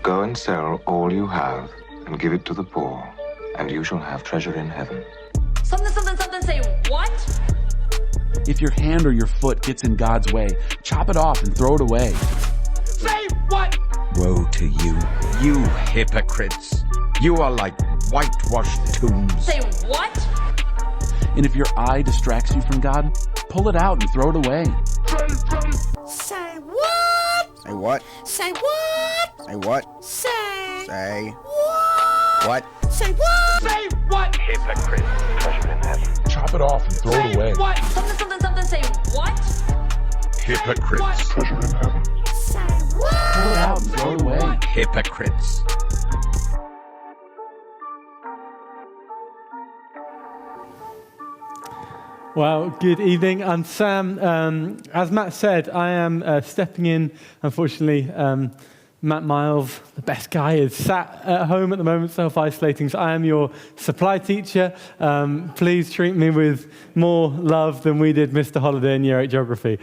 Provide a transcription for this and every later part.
Go and sell all you have and give it to the poor, and you shall have treasure in heaven. Something, say what? If your hand or your foot gets in God's way, chop it off and throw it away. Say what? Woe to you, you hypocrites. You are like whitewashed tombs. Say what? And if your eye distracts you from God, pull it out and throw it away. Say what? Say what? Say what? Say what? Say what? What? Say what? Say what? Hypocrite, treasure in heaven. Chop it off and throw it away. What? Something, say what? Hypocrites. Treasure in heaven. Say what? Pull it out and throw it away. Hypocrites. Well, good evening. I'm Sam. As Matt said, I am stepping in, unfortunately. Matt Miles, the best guy, is sat at home at the moment, self-isolating, so I am your supply teacher. Please treat me with more love than we did Mr. Holiday in Year 8 Geography.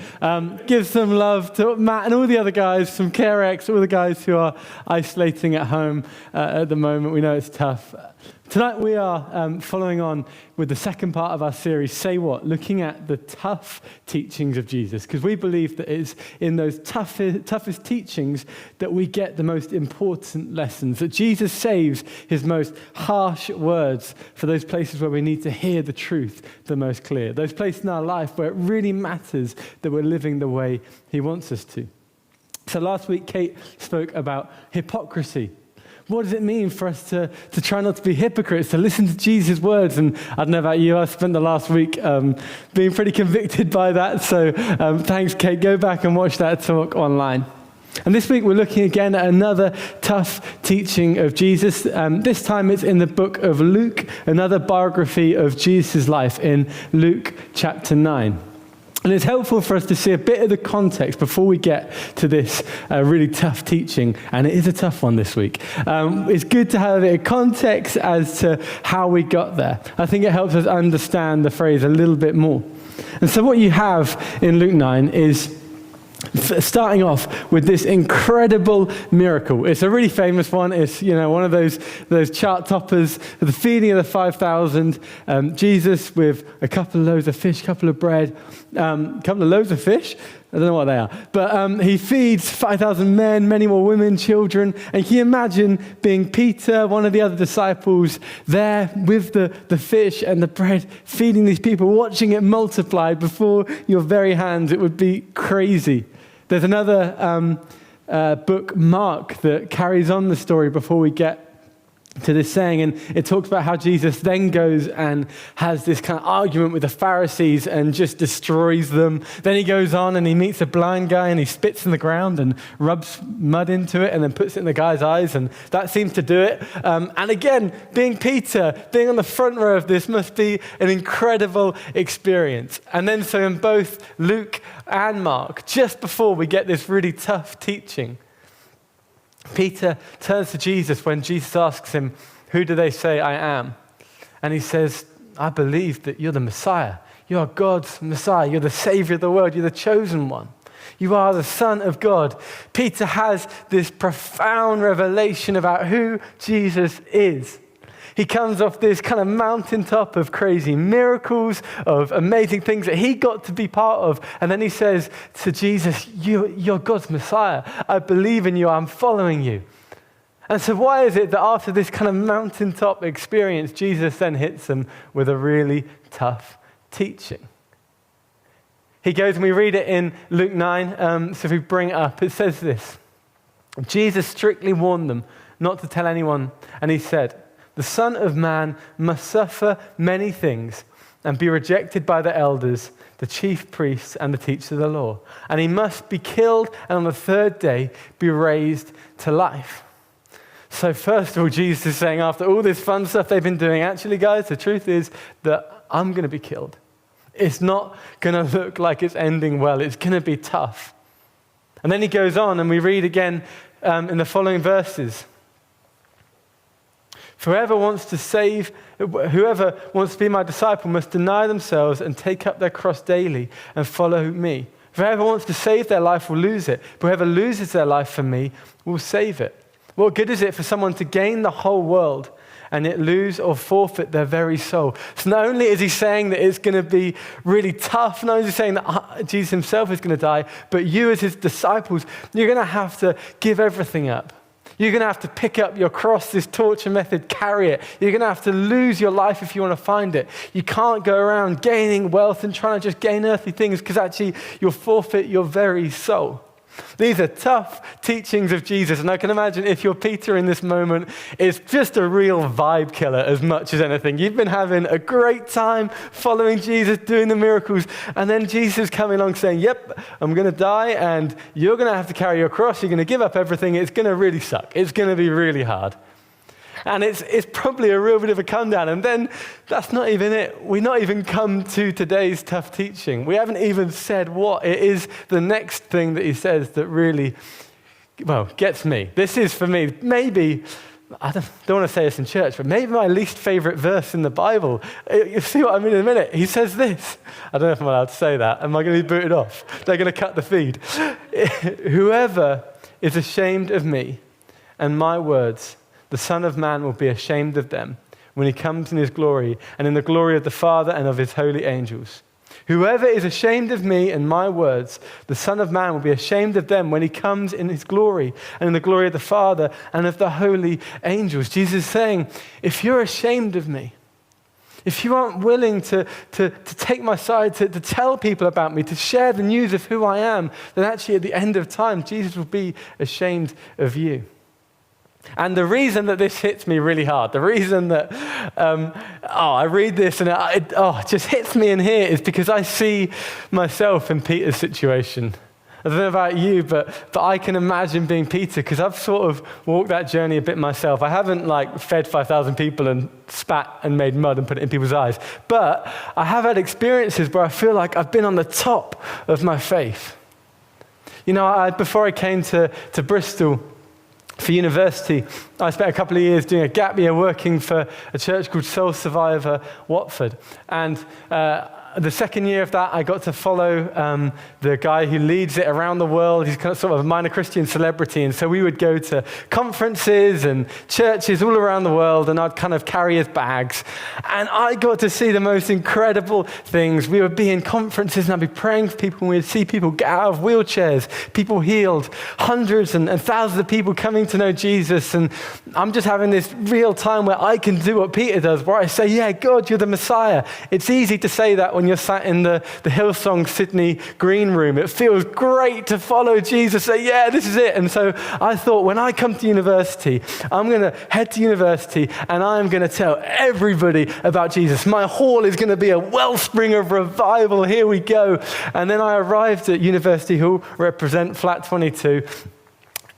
Give some love to Matt and all the other guys from CareX, all the guys who are isolating at home at the moment. We know it's tough. Tonight we are following on with the second part of our series, Say What? Looking at the tough teachings of Jesus, because we believe that it's in those toughest teachings that we get the most important lessons, that Jesus saves his most harsh words for those places where we need to hear the truth the most clear, those places in our life where it really matters that we're living the way he wants us to. So last week, Kate spoke about hypocrisy. What does it mean for us to try not to be hypocrites, to listen to Jesus' words? And I don't know about you, I spent the last week being pretty convicted by that. So thanks, Kate. Go back and watch that talk online. And this week we're looking again at another tough teaching of Jesus. This time it's in the book of Luke, another biography of Jesus' life in Luke chapter 9. And it's helpful for us to see a bit of the context before we get to this really tough teaching. And it is a tough one this week. It's good to have a bit of context as to how we got there. I think it helps us understand the phrase a little bit more. And so what you have in Luke 9 is starting off with this incredible miracle. It's a really famous one. It's, one of those chart toppers, the feeding of the 5,000. Jesus with a couple of loaves of fish, couple of bread, couple of loaves of fish. I don't know what they are. But he feeds 5,000 men, many more women, children. And can you imagine being Peter, one of the other disciples, there with the fish and the bread, feeding these people, watching it multiply before your very hands? It would be crazy. There's another book, Mark, that carries on the story before we get to this saying, and it talks about how Jesus then goes and has this kind of argument with the Pharisees and just destroys them. Then he goes on and he meets a blind guy and he spits in the ground and rubs mud into it and then puts it in the guy's eyes, and that seems to do it. And again, being Peter, being on the front row of this must be an incredible experience. And then so in both Luke and Mark, just before we get this really tough teaching, Peter turns to Jesus when Jesus asks him, "Who do they say I am?" And he says, "I believe that you're the Messiah. You are God's Messiah. You're the Savior of the world. You're the chosen one. You are the Son of God." Peter has this profound revelation about who Jesus is. He comes off this kind of mountaintop of crazy miracles, of amazing things that he got to be part of. And then he says to Jesus, you're God's Messiah. I believe in you. I'm following you. And so why is it that after this kind of mountaintop experience, Jesus then hits them with a really tough teaching? He goes, and we read it in Luke 9. So if we bring it up, it says this. Jesus strictly warned them not to tell anyone. And he said, "The Son of Man must suffer many things and be rejected by the elders, the chief priests, and the teachers of the law. And he must be killed and on the third day be raised to life." So first of all, Jesus is saying, after all this fun stuff they've been doing, actually, guys, the truth is that I'm going to be killed. It's not going to look like it's ending well. It's going to be tough. And then he goes on, and we read again in the following verses. Whoever wants to be my disciple must deny themselves and take up their cross daily and follow me. Whoever wants to save their life will lose it, but whoever loses their life for me will save it. What good is it for someone to gain the whole world and yet lose or forfeit their very soul? So not only is he saying that it's going to be really tough, not only is he saying that Jesus himself is going to die, but you as his disciples, you're going to have to give everything up. You're going to have to pick up your cross, this torture method, carry it. You're going to have to lose your life if you want to find it. You can't go around gaining wealth and trying to just gain earthly things, because actually you'll forfeit your very soul. These are tough teachings of Jesus, and I can imagine if you're Peter in this moment, it's just a real vibe killer as much as anything. You've been having a great time following Jesus, doing the miracles, and then Jesus is coming along saying, yep, I'm going to die, and you're going to have to carry your cross, you're going to give up everything, it's going to really suck, it's going to be really hard. And it's probably a real bit of a come down. And then that's not even it. We're not even come to today's tough teaching. We haven't even said what it is the next thing that he says that really, gets me. This is for me, maybe, I don't want to say this in church, but maybe my least favorite verse in the Bible. You see what I mean in a minute? He says this. I don't know if I'm allowed to say that. Am I going to be booted off? They're going to cut the feed. Whoever is ashamed of me and my words, the Son of Man will be ashamed of them when he comes in his glory and in the glory of the Father and of his holy angels. Whoever is ashamed of me and my words, the Son of Man will be ashamed of them when he comes in his glory and in the glory of the Father and of the holy angels. Jesus is saying, if you're ashamed of me, if you aren't willing to take my side, to tell people about me, to share the news of who I am, then actually at the end of time, Jesus will be ashamed of you. And the reason that this hits me really hard, the reason that I read this and it just hits me in here is because I see myself in Peter's situation. I don't know about you, but I can imagine being Peter, because I've sort of walked that journey a bit myself. I haven't fed 5,000 people and spat and made mud and put it in people's eyes. But I have had experiences where I feel like I've been on the top of my faith. You know, before I came to Bristol, for university, I spent a couple of years doing a gap year working for a church called Soul Survivor Watford. And the second year of that, I got to follow the guy who leads it around the world. He's kind of sort of a minor Christian celebrity. And so we would go to conferences and churches all around the world, and I'd kind of carry his bags. And I got to see the most incredible things. We would be in conferences, and I'd be praying for people, and we'd see people get out of wheelchairs, people healed, hundreds and thousands of people coming to know Jesus. And I'm just having this real time where I can do what Peter does, where I say, yeah, God, you're the Messiah. It's easy to say that when you're sat in the Hillsong Sydney green room. It feels great to follow Jesus, say, yeah, this is it. And so I thought, when I come to university, I'm going to head to university and I'm going to tell everybody about Jesus. My hall is going to be a wellspring of revival. Here we go. And then I arrived at University Hall, represent flat 22.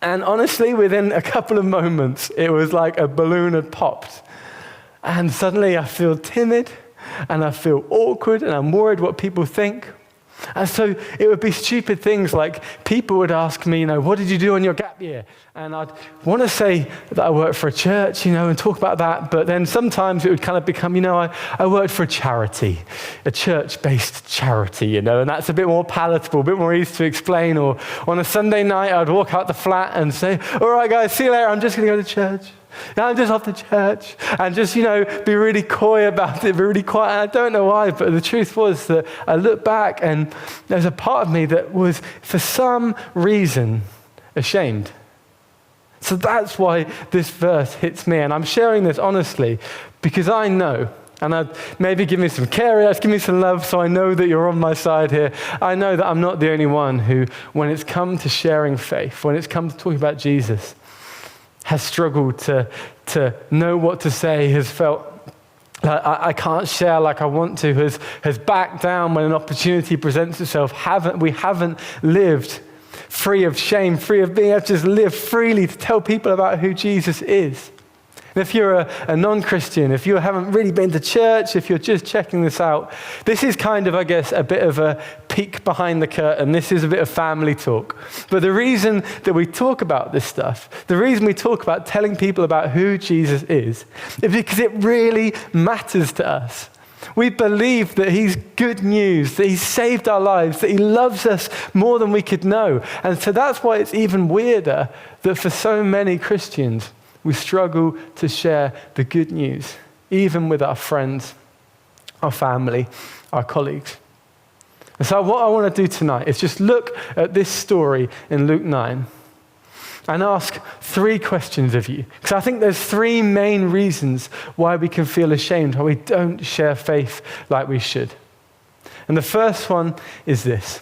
And honestly, within a couple of moments, it was like a balloon had popped. And suddenly I feel timid, and I feel awkward, and I'm worried what people think. And so it would be stupid things like people would ask me, what did you do on your gap year? And I'd want to say that I worked for a church, and talk about that. But then sometimes it would kind of become, I worked for a charity, a church-based charity, and that's a bit more palatable, a bit more easy to explain. Or on a Sunday night, I'd walk out the flat and say, all right, guys, see you later. I'm just going to go to church. I'm just off to church, and just, be really coy about it, be really quiet. And I don't know why, but the truth was that I looked back and there's a part of me that was, for some reason, ashamed. So that's why this verse hits me. And I'm sharing this honestly because I know, and I'd maybe give me some care, give me some love so I know that you're on my side here. I know that I'm not the only one who, when it's come to sharing faith, when it's come to talking about Jesus, has struggled to know what to say, has felt like I can't share like I want to, has backed down when an opportunity presents itself. We haven't lived free of shame, free of being able to just live freely to tell people about who Jesus is. And if you're a non-Christian, if you haven't really been to church, if you're just checking this out, this is kind of, I guess, a bit of a peek behind the curtain. This is a bit of family talk. But the reason that we talk about this stuff, the reason we talk about telling people about who Jesus is because it really matters to us. We believe that he's good news, that he's saved our lives, that he loves us more than we could know. And so that's why it's even weirder that for so many Christians, we struggle to share the good news, even with our friends, our family, our colleagues. And so what I want to do tonight is just look at this story in Luke 9 and ask 3 questions of you. Because I think there's 3 main reasons why we can feel ashamed, why we don't share faith like we should. And the first one is this.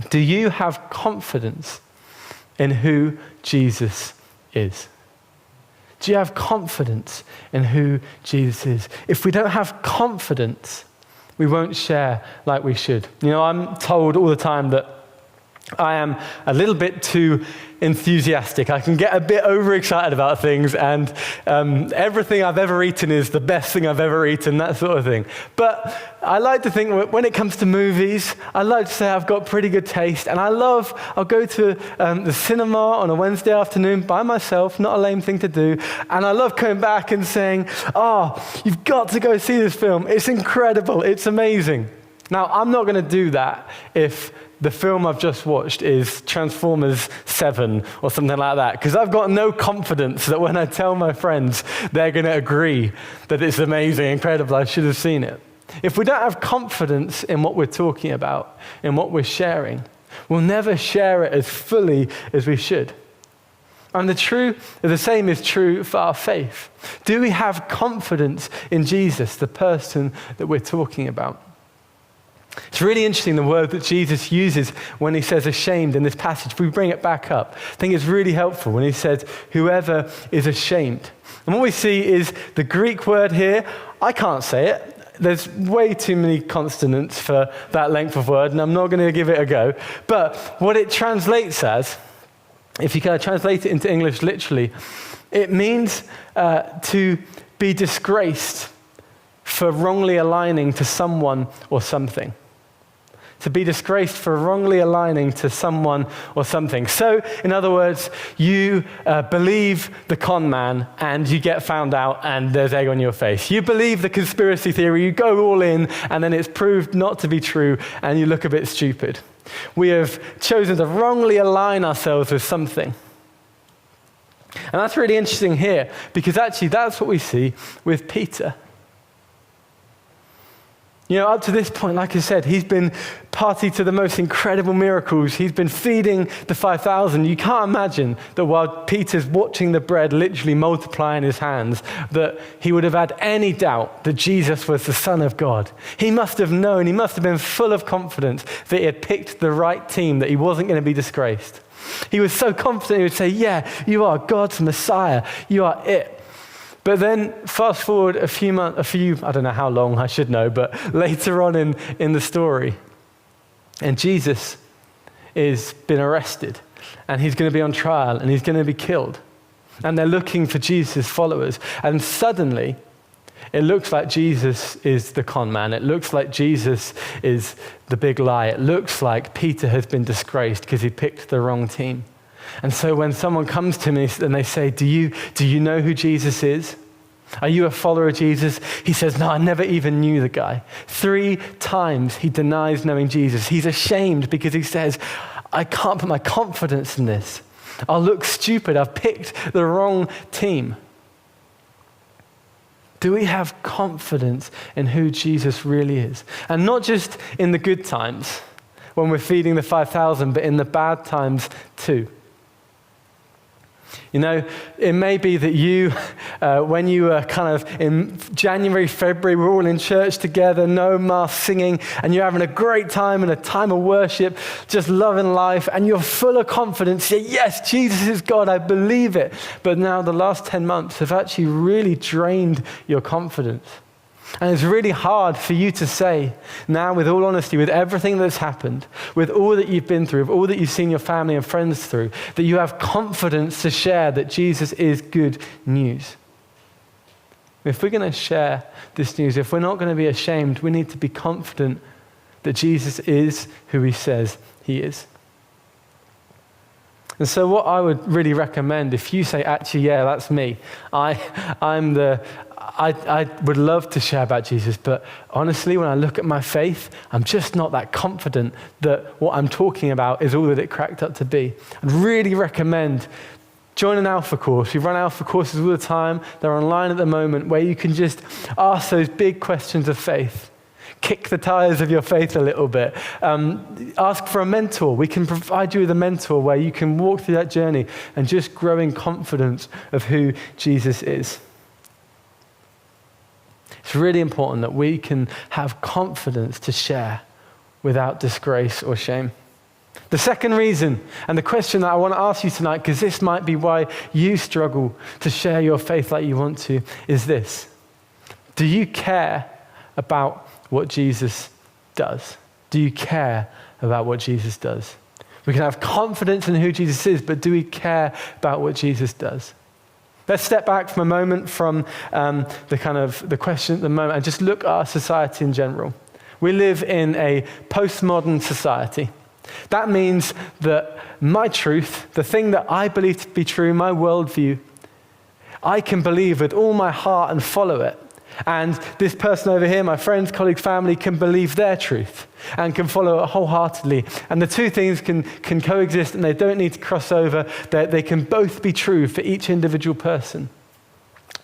Do you have confidence in who Jesus is? Do you have confidence in who Jesus is? If we don't have confidence, we won't share like we should. You know, I'm told all the time that I am a little bit too enthusiastic. I can get a bit overexcited about things, and everything I've ever eaten is the best thing I've ever eaten, that sort of thing. But I like to think when it comes to movies, I like to say I've got pretty good taste, and I'll go to the cinema on a Wednesday afternoon by myself, not a lame thing to do, and I love coming back and saying, you've got to go see this film. It's incredible. It's amazing. Now, I'm not going to do that if the film I've just watched is Transformers 7 or something like that, because I've got no confidence that when I tell my friends, they're going to agree that it's amazing, incredible, I should have seen it. If we don't have confidence in what we're talking about, in what we're sharing, we'll never share it as fully as we should. And the same is true for our faith. Do we have confidence in Jesus, the person that we're talking about? It's really interesting, the word that Jesus uses when he says ashamed in this passage. If we bring it back up, I think it's really helpful when he says, whoever is ashamed. And what we see is the Greek word here, I can't say it. There's way too many consonants for that length of word, and I'm not going to give it a go. But what it translates as, if you can translate it into English literally, it means to be disgraced for wrongly aligning to someone or something. To be disgraced for wrongly aligning to someone or something. So, in other words, you believe the con man and you get found out and there's egg on your face. You believe the conspiracy theory, you go all in, and then it's proved not to be true and you look a bit stupid. We have chosen to wrongly align ourselves with something. And that's really interesting here, because actually that's what we see with Peter. You know, up to this point, like I said, he's been party to the most incredible miracles. He's been feeding the 5,000. You can't imagine that while Peter's watching the bread literally multiply in his hands, that he would have had any doubt that Jesus was the Son of God. He must have known, he must have been full of confidence that he had picked the right team, that he wasn't going to be disgraced. He was so confident he would say, yeah, you are God's Messiah. You are it. But then fast forward a few, I don't know how long, I should know, but later on in the story, and Jesus is been arrested, and he's going to be on trial, and he's going to be killed. And they're looking for Jesus' followers. And suddenly, it looks like Jesus is the con man. It looks like Jesus is the big lie. It looks like Peter has been disgraced because he picked the wrong team. And so when someone comes to me and they say, do you know who Jesus is? Are you a follower of Jesus? He says, no, I never even knew the guy. 3 times he denies knowing Jesus. He's ashamed because he says, I can't put my confidence in this. I'll look stupid. I've picked the wrong team. Do we have confidence in who Jesus really is? And not just in the good times when we're feeding the 5,000, but in the bad times too. You know, it may be that you, when you were kind of in January, February, we're all in church together, no mask, singing, and you're having a great time and a time of worship, just loving life, and you're full of confidence. Say, yes, Jesus is God, I believe it. But now the last 10 months have actually really drained your confidence. And it's really hard for you to say now, with all honesty, with everything that's happened, with all that you've been through, with all that you've seen your family and friends through, that you have confidence to share that Jesus is good news. If we're going to share this news, if we're not going to be ashamed, we need to be confident that Jesus is who he says he is. And so what I would really recommend, if you say, actually, yeah, that's me, I would love to share about Jesus, but honestly, when I look at my faith, I'm just not that confident that what I'm talking about is all that it cracked up to be. I'd really recommend join an Alpha course. We run Alpha courses all the time. They're online at the moment, where you can just ask those big questions of faith. Kick the tires of your faith a little bit. Ask for a mentor. We can provide you with a mentor where you can walk through that journey and just grow in confidence of who Jesus is. It's really important that we can have confidence to share without disgrace or shame. The second reason, and the question that I want to ask you tonight, because this might be why you struggle to share your faith like you want to, is this. Do you care about what Jesus does? Do you care about what Jesus does? We can have confidence in who Jesus is, but do we care about what Jesus does? Let's step back for a moment from the question at the moment and just look at our society in general. We live in a postmodern society. That means that my truth, the thing that I believe to be true, my worldview, I can believe with all my heart and follow it. And this person over here, my friends, colleagues, family, can believe their truth and can follow it wholeheartedly. And the two things can coexist, and they don't need to cross over. They can both be true for each individual person.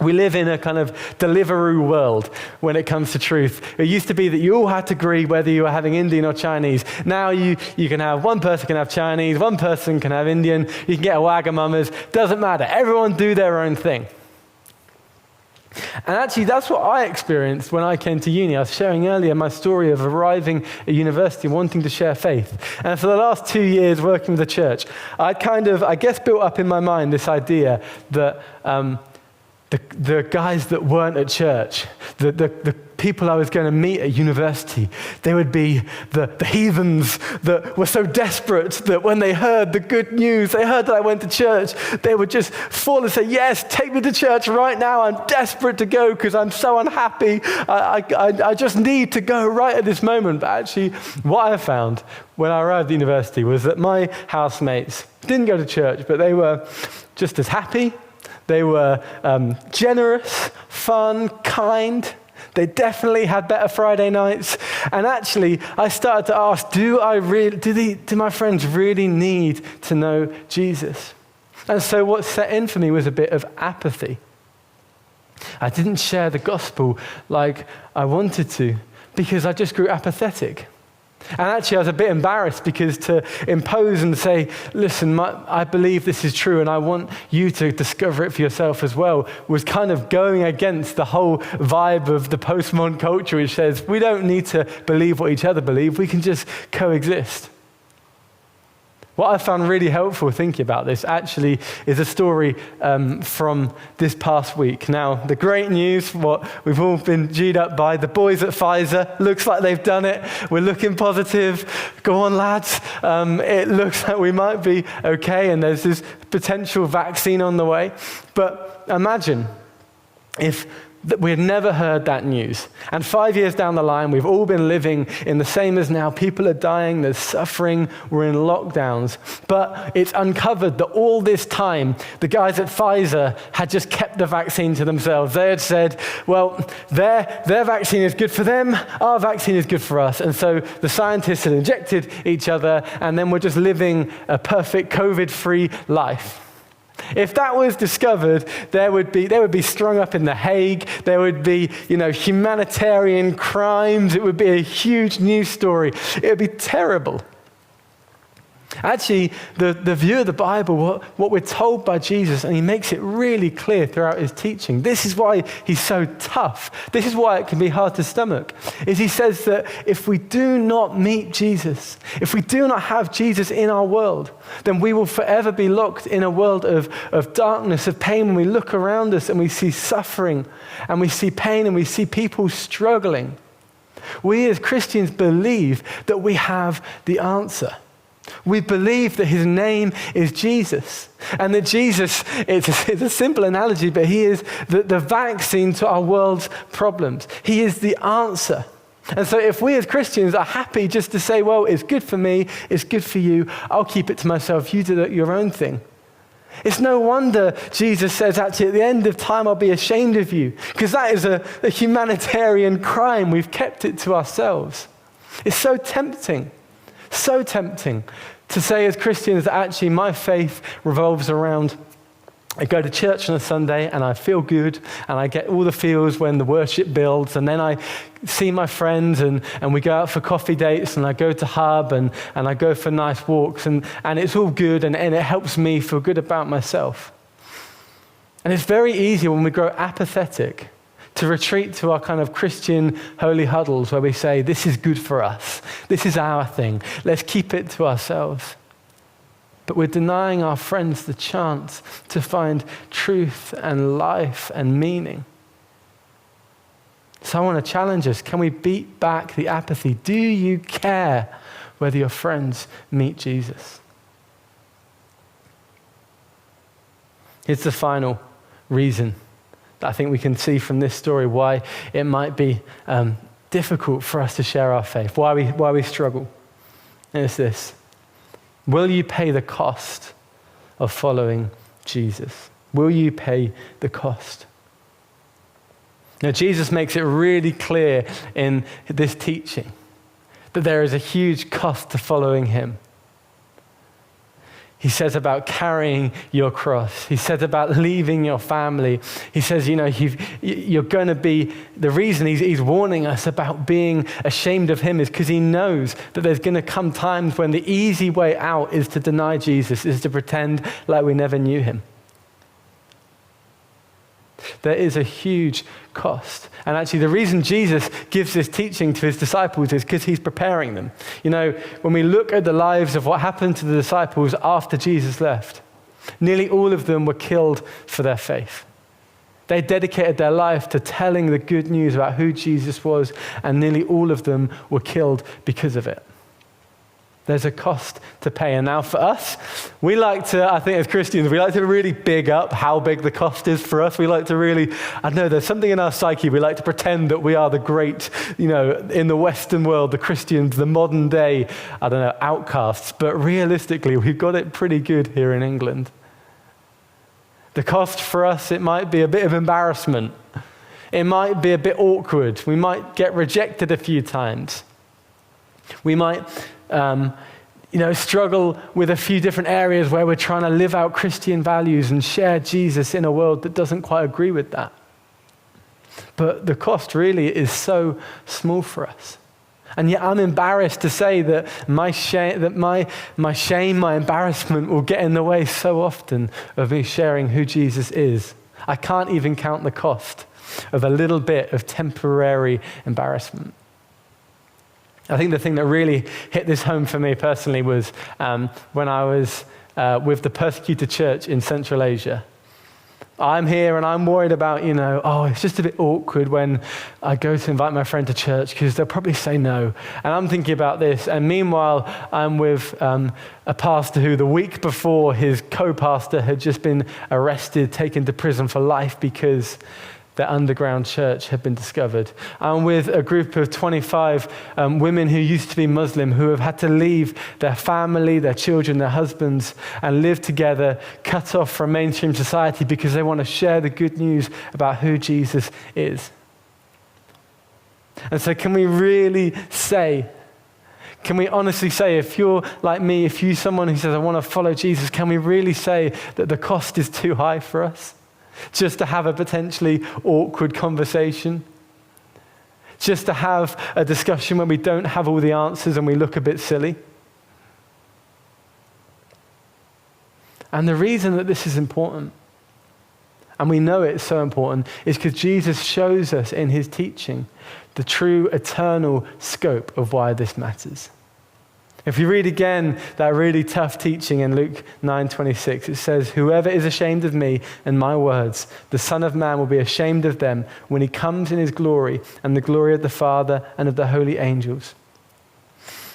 We live in a kind of Deliveroo world when it comes to truth. It used to be that you all had to agree whether you were having Indian or Chinese. Now you can have one person can have Chinese, one person can have Indian, you can get a Wagamama's, doesn't matter. Everyone do their own thing. And actually, that's what I experienced when I came to uni. I was sharing earlier my story of arriving at university and wanting to share faith. And for the last 2 years working with the church, I built up in my mind this idea that the guys that weren't at church, the people I was going to meet at university, they would be the heathens that were so desperate that when they heard the good news, they heard that I went to church, they would just fall and say, yes, take me to church right now. I'm desperate to go because I'm so unhappy. I just need to go right at this moment. But actually, what I found when I arrived at university was that my housemates didn't go to church, but they were just as happy. They were generous, fun, kind. They definitely had better Friday nights. And actually, I started to ask, do my friends really need to know Jesus? And so what set in for me was a bit of apathy. I didn't share the gospel like I wanted to because I just grew apathetic. And actually, I was a bit embarrassed because to impose and say, listen, I believe this is true and I want you to discover it for yourself as well, was kind of going against the whole vibe of the postmodern culture, which says we don't need to believe what each other believe, we can just coexist. What I found really helpful thinking about this actually is a story from this past week. Now, the great news, what we've all been G'd up by, the boys at Pfizer, looks like they've done it. We're looking positive. Go on, lads. It looks like we might be okay, and there's this potential vaccine on the way. But imagine if we had never heard that news. And 5 years down the line, we've all been living in the same as now. People are dying, there's suffering, we're in lockdowns. But it's uncovered that all this time, the guys at Pfizer had just kept the vaccine to themselves. They had said, well, their vaccine is good for them, our vaccine is good for us. And so the scientists had injected each other, and then we're just living a perfect COVID-free life. If that was discovered, they would be strung up in The Hague. There would be, humanitarian crimes. It would be a huge news story. It would be terrible. Actually, the view of the Bible, what we're told by Jesus, and he makes it really clear throughout his teaching, this is why he's so tough, this is why it can be hard to stomach, is he says that if we do not meet Jesus, if we do not have Jesus in our world, then we will forever be locked in a world of darkness, of pain. When we look around us and we see suffering, and we see pain, and we see people struggling, we as Christians believe that we have the answer. We believe that his name is Jesus, and that Jesus, it's a simple analogy, but he is the vaccine to our world's problems. He is the answer. And so if we as Christians are happy just to say, well, it's good for me, it's good for you, I'll keep it to myself, you do your own thing. It's no wonder Jesus says, actually, at the end of time, I'll be ashamed of you, because that is a humanitarian crime. We've kept it to ourselves. It's so tempting to say as Christians that actually my faith revolves around, I go to church on a Sunday and I feel good and I get all the feels when the worship builds, and then I see my friends and we go out for coffee dates and I go to Hub and I go for nice walks and it's all good and it helps me feel good about myself. And it's very easy when we grow apathetic to retreat to our kind of Christian holy huddles where we say, this is good for us, this is our thing, let's keep it to ourselves. But we're denying our friends the chance to find truth and life and meaning. So I want to challenge us. Can we beat back the apathy? Do you care whether your friends meet Jesus? Here's the final reason that I think we can see from this story why it might be difficult for us to share our faith, why we struggle. And it's this. Will you pay the cost of following Jesus? Will you pay the cost? Now, Jesus makes it really clear in this teaching that there is a huge cost to following him. He says about carrying your cross. He says about leaving your family. He says, you're going to be, the reason he's warning us about being ashamed of him is because he knows that there's going to come times when the easy way out is to deny Jesus, is to pretend like we never knew him. There is a huge cost. And actually the reason Jesus gives this teaching to his disciples is because he's preparing them. When we look at the lives of what happened to the disciples after Jesus left, nearly all of them were killed for their faith. They dedicated their life to telling the good news about who Jesus was, and nearly all of them were killed because of it. There's a cost to pay. And now for us, we like to, I think as Christians, we like to really big up how big the cost is for us. We like to really, I don't know, there's something in our psyche. We like to pretend that we are the great, in the Western world, the Christians, the modern day, outcasts. But realistically, we've got it pretty good here in England. The cost for us, it might be a bit of embarrassment. It might be a bit awkward. We might get rejected a few times. We might struggle with a few different areas where we're trying to live out Christian values and share Jesus in a world that doesn't quite agree with that. But the cost really is so small for us. And yet I'm embarrassed to say that my shame, my embarrassment will get in the way so often of me sharing who Jesus is. I can't even count the cost of a little bit of temporary embarrassment. I think the thing that really hit this home for me personally was when I was with the persecuted church in Central Asia. I'm here and I'm worried about, it's just a bit awkward when I go to invite my friend to church because they'll probably say no. And I'm thinking about this. And meanwhile, I'm with a pastor who the week before his co-pastor had just been arrested, taken to prison for life because their underground church had been discovered. I'm with a group of 25 women who used to be Muslim who have had to leave their family, their children, their husbands, and live together, cut off from mainstream society because they want to share the good news about who Jesus is. And so can we honestly say, if you're like me, if you're someone who says, I want to follow Jesus, can we really say that the cost is too high for us? Just to have a potentially awkward conversation? Just to have a discussion when we don't have all the answers and we look a bit silly? And the reason that this is important, and we know it's so important, is because Jesus shows us in his teaching the true eternal scope of why this matters. If you read again that really tough teaching in Luke 9:26, it says, whoever is ashamed of me and my words, the Son of Man will be ashamed of them when he comes in his glory and the glory of the Father and of the holy angels.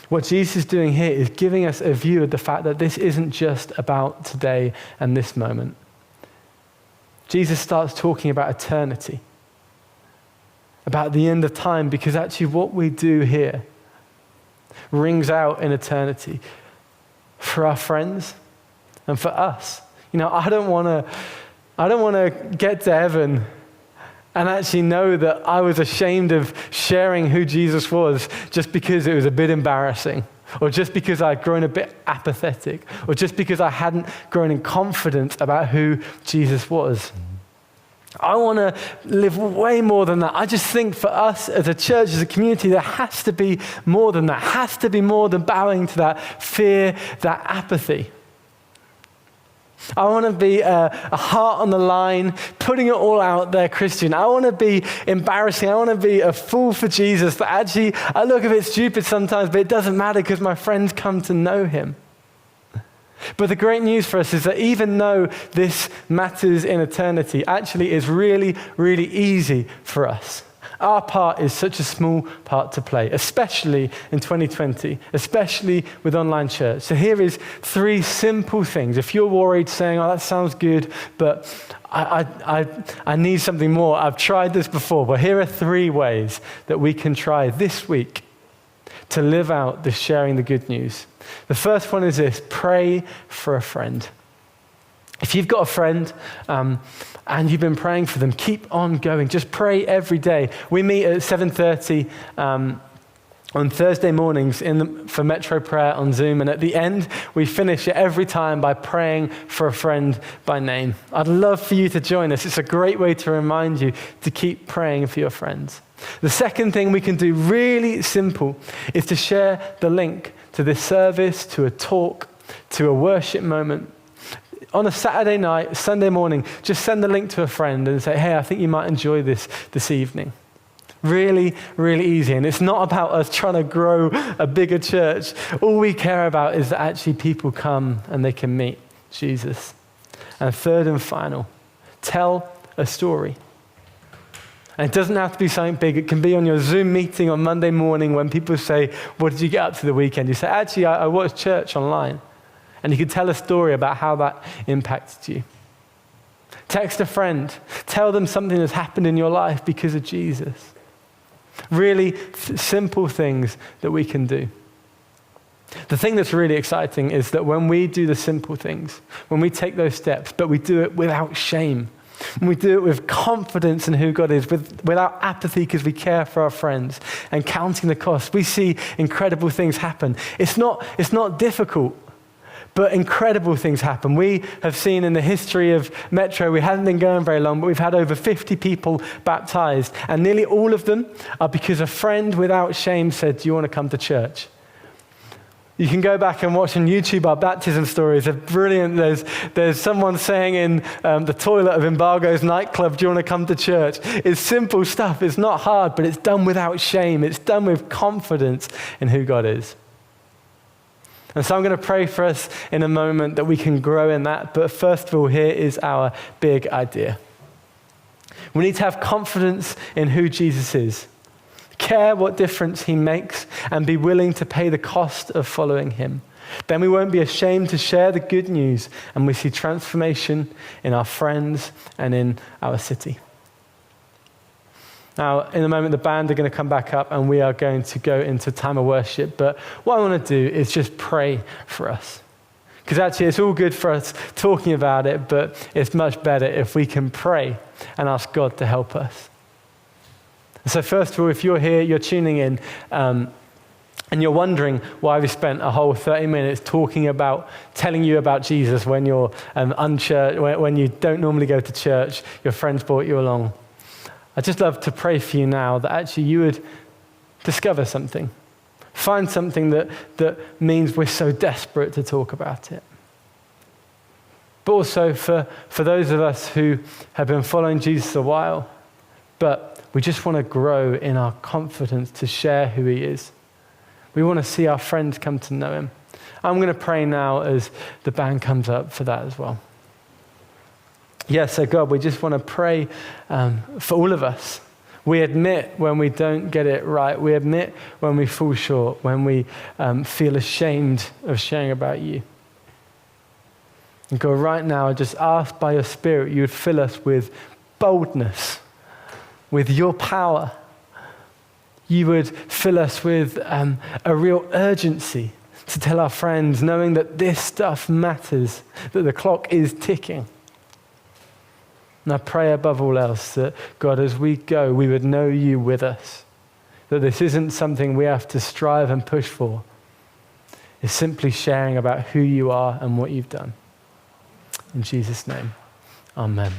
What Jesus is doing here is giving us a view of the fact that this isn't just about today and this moment. Jesus starts talking about eternity. about the end of time, because actually what we do here rings out in eternity for our friends and for us. You know, I don't want to get to heaven and actually know that I was ashamed of sharing who Jesus was just because it was a bit embarrassing, or just because I'd grown a bit apathetic, or just because I hadn't grown in confidence about who Jesus was. I want to live way more than that. I just think for us as a church, as a community, there has to be more than that. Has to be more than bowing to that fear, that apathy. I want to be a heart on the line, putting it all out there Christian. I want to be embarrassing. I want to be a fool for Jesus. But actually, I look a bit stupid sometimes, but it doesn't matter because my friends come to know him. But the great news for us is that even though this matters in eternity, actually is really, really easy for us. Our part is such a small part to play, especially in 2020, especially with online church. So here is 3 simple things. If you're worried saying, oh, that sounds good, but I need something more. I've tried this before. But here are 3 ways that we can try this week to live out the sharing the good news. The first one is this: pray for a friend. If you've got a friend and you've been praying for them, keep on going. Just pray every day. We meet at 7:30 on Thursday mornings for Metro Prayer on Zoom. And at the end, we finish it every time by praying for a friend by name. I'd love for you to join us. It's a great way to remind you to keep praying for your friends. The second thing we can do, really simple, is to share the link to this service, to a talk, to a worship moment. On a Saturday night, Sunday morning, just send the link to a friend and say, hey, I think you might enjoy this evening. Really, really easy. And it's not about us trying to grow a bigger church. All we care about is that actually people come and they can meet Jesus. And third and final, tell a story. And it doesn't have to be something big. It can be on your Zoom meeting on Monday morning when people say, what did you get up to the weekend? You say, actually, I watched church online. And you can tell a story about how that impacted you. Text a friend. Tell them something that's happened in your life because of Jesus. Really simple things that we can do. The thing that's really exciting is that when we do the simple things, when we take those steps, but we do it without shame, when we do it with confidence in who God is, without apathy because we care for our friends and counting the cost, we see incredible things happen. It's not difficult, but incredible things happen. We have seen in the history of Metro, we haven't been going very long, but we've had over 50 people baptized. And nearly all of them are because a friend without shame said, do you want to come to church? You can go back and watch on YouTube our baptism stories. They're brilliant. There's someone saying in the toilet of Embargo's nightclub, do you want to come to church? It's simple stuff. It's not hard, but it's done without shame. It's done with confidence in who God is. And so I'm going to pray for us in a moment that we can grow in that. But first of all, here is our big idea. We need to have confidence in who Jesus is. Care what difference he makes and be willing to pay the cost of following him. Then we won't be ashamed to share the good news and we see transformation in our friends and in our city. Now, in a moment, the band are going to come back up and we are going to go into time of worship. But what I want to do is just pray for us. Because actually, it's all good for us talking about it, but it's much better if we can pray and ask God to help us. So first of all, if you're here, you're tuning in, and you're wondering why we spent a whole 30 minutes telling you about Jesus when you're unchurched, when you don't normally go to church, your friends brought you along. I'd just love to pray for you now that actually you would discover something. Find something that means we're so desperate to talk about it. But also for those of us who have been following Jesus a while, but we just want to grow in our confidence to share who he is. We want to see our friends come to know him. I'm going to pray now as the band comes up for that as well. So God, we just want to pray for all of us. We admit when we don't get it right. We admit when we fall short, when we feel ashamed of sharing about you. And God, right now, I just ask by your Spirit you would fill us with boldness, with your power, you would fill us with a real urgency to tell our friends, knowing that this stuff matters, that the clock is ticking. And I pray above all else that, God, as we go, we would know you with us, that this isn't something we have to strive and push for. It's simply sharing about who you are and what you've done. In Jesus' name, amen.